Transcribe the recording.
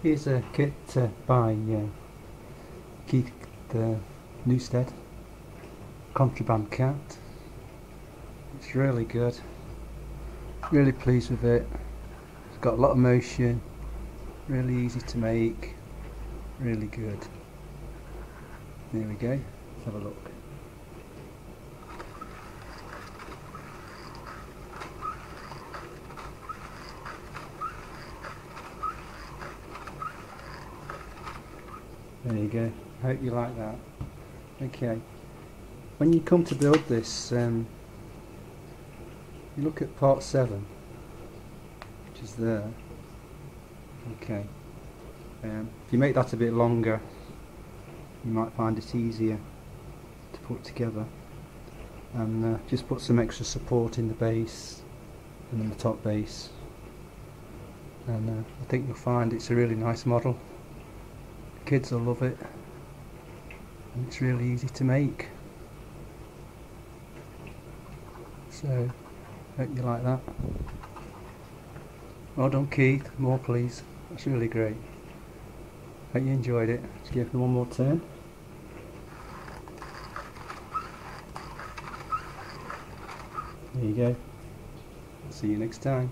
Here's a kit by Keith Newstead, Contraband cat. It's really good, really pleased with it. It's got a lot of motion, really easy to make, really good. There we go, let's have a look. There you go, hope you like that. Okay, when you come to build this, you look at part 7, which is there. Okay, if you make that a bit longer, you might find it easier to put together, and just put some extra support in the base and in the top base, and I think you'll find it's a really nice model. Kids will love it, and it's really easy to make. So, hope you like that. Well done, Keith. More please. That's really great. Hope you enjoyed it. Let's give it one more turn. There you go. See you next time.